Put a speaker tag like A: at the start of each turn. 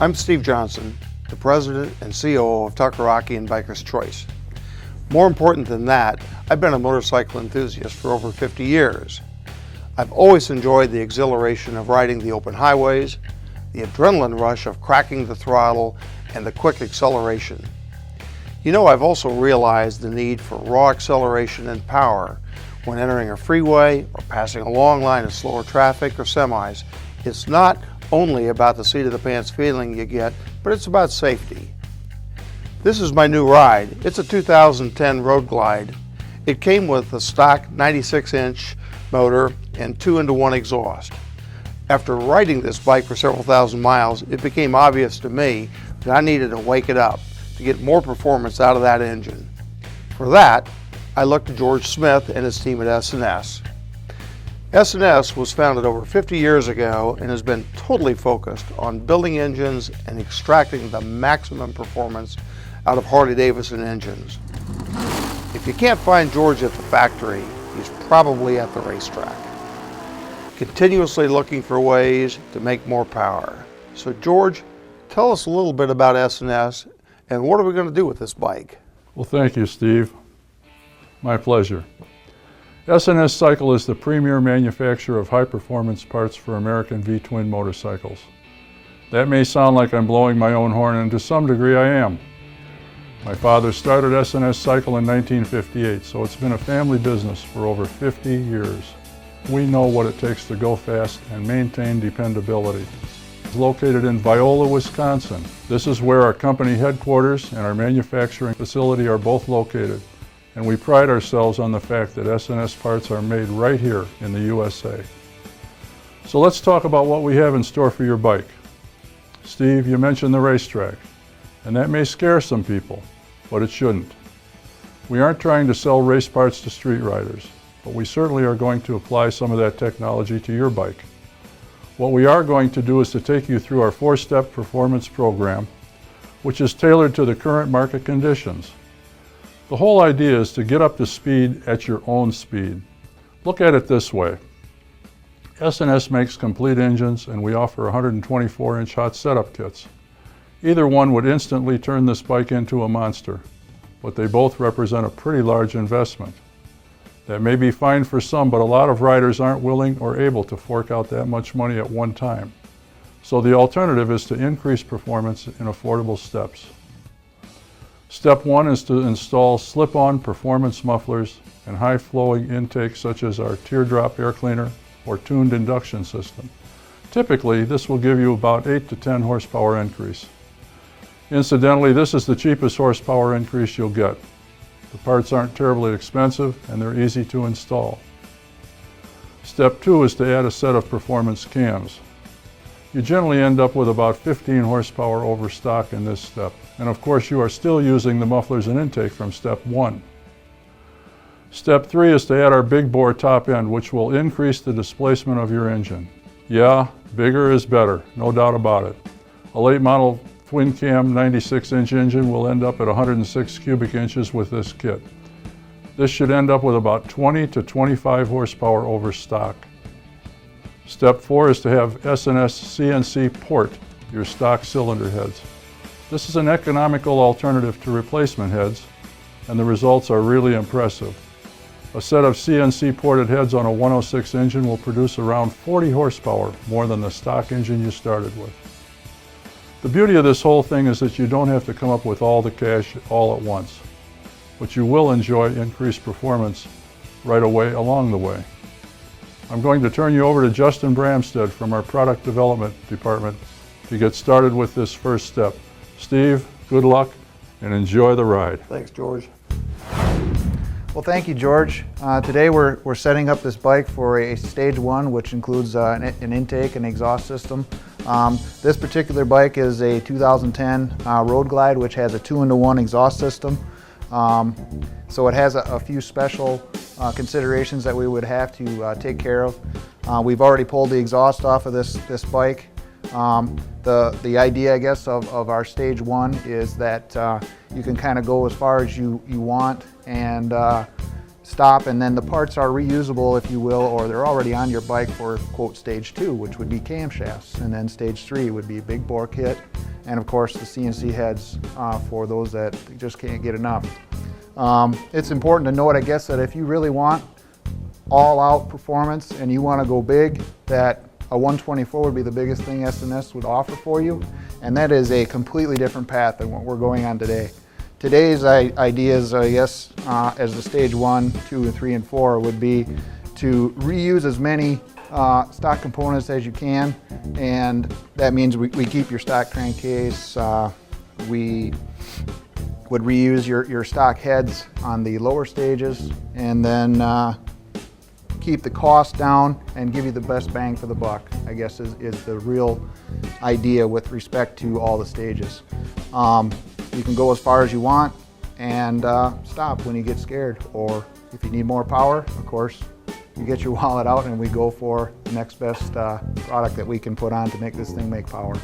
A: I'm Steve Johnson, the President and COO of Tucker-Rocky and Biker's Choice. More important than that, I've been a motorcycle enthusiast for over 50 years. I've always enjoyed the exhilaration of riding the open highways, the adrenaline rush of cracking the throttle, and the quick acceleration. You know, I've also realized the need for raw acceleration and power when entering a freeway or passing a long line of slower traffic or semis. It's not only about the seat of the pants feeling you get, but it's about safety. This is my new ride. It's a 2010 Road Glide. It came with a stock 96-inch motor and 2-in-1 exhaust. After riding this bike for several thousand miles, it became obvious to me that I needed to wake it up to get more performance out of that engine. For that, I looked to George Smith and his team at S&S. S&S was founded over 50 years ago and has been totally focused on building engines and extracting the maximum performance out of Harley-Davidson engines. If you can't find George at the factory, he's probably at the racetrack, continuously looking for ways to make more power. So George, tell us a little bit about S&S and what are we going to do with this bike?
B: Well, thank you, Steve. My pleasure. S&S Cycle is the premier manufacturer of high-performance parts for American V-twin motorcycles. That may sound like I'm blowing my own horn, and to some degree I am. My father started S&S Cycle in 1958, so it's been a family business for over 50 years. We know what it takes to go fast and maintain dependability. It's located in Viola, Wisconsin. This is where our company headquarters and our manufacturing facility are both located. And we pride ourselves on the fact that S&S parts are made right here in the USA. So let's talk about what we have in store for your bike. Steve, you mentioned the racetrack, and that may scare some people, but it shouldn't. We aren't trying to sell race parts to street riders, but we certainly are going to apply some of that technology to your bike. What we are going to do is to take you through our 4-step performance program, which is tailored to the current market conditions. The whole idea is to get up to speed at your own speed. Look at it this way. S&S makes complete engines and we offer 124-inch hot setup kits. Either one would instantly turn this bike into a monster, but they both represent a pretty large investment. That may be fine for some, but a lot of riders aren't willing or able to fork out that much money at one time. So the alternative is to increase performance in affordable steps. Step 1 is to install slip-on performance mufflers and high-flowing intakes such as our teardrop air cleaner or tuned induction system. Typically, this will give you about 8 to 10 horsepower increase. Incidentally, this is the cheapest horsepower increase you'll get. The parts aren't terribly expensive and they're easy to install. Step 2 is to add a set of performance cams. You generally end up with about 15 horsepower over stock in this step. And of course, you are still using the mufflers and intake from step 1. Step 3 is to add our big bore top end, which will increase the displacement of your engine. Yeah, bigger is better, no doubt about it. A late model twin cam 96-inch engine will end up at 106 cubic inches with this kit. This should end up with about 20 to 25 horsepower over stock. Step 4 is to have S&S CNC port your stock cylinder heads. This is an economical alternative to replacement heads, and the results are really impressive. A set of CNC ported heads on a 106 engine will produce around 40 horsepower more than the stock engine you started with. The beauty of this whole thing is that you don't have to come up with all the cash all at once, but you will enjoy increased performance right away along the way. I'm going to turn you over to Justin Bramstead from our product development department to get started with this first step. Steve, good luck and enjoy the ride.
A: Thanks, George.
C: Well, thank you, George. Today we're setting up this bike for a stage 1, which includes an intake and exhaust system. This particular bike is a 2010 Road Glide, which has a 2-in-1 exhaust system. So it has a few special considerations that we would have to take care of. We've already pulled the exhaust off of this bike. The idea, I guess, of our stage 1 is that you can kind of go as far as you want and stop, and then the parts are reusable, if you will, or they're already on your bike for, quote, stage 2, which would be camshafts, and then stage 3 would be a big bore kit and of course the CNC heads for those that just can't get enough. It's important to note, I guess, that if you really want all-out performance and you want to go big, that a 124 would be the biggest thing S&S would offer for you, and that is a completely different path than what we're going on today. Today's ideas, I guess, as the stage 1, 2, and 3, and 4 would be to reuse as many stock components as you can, and that means we keep your stock crankcase, we would reuse your stock heads on the lower stages, and then keep the cost down and give you the best bang for the buck, I guess is the real idea with respect to all the stages. You can go as far as you want and stop when you get scared, or if you need more power, of course, you get your wallet out and we go for the next best product that we can put on to make this thing make power.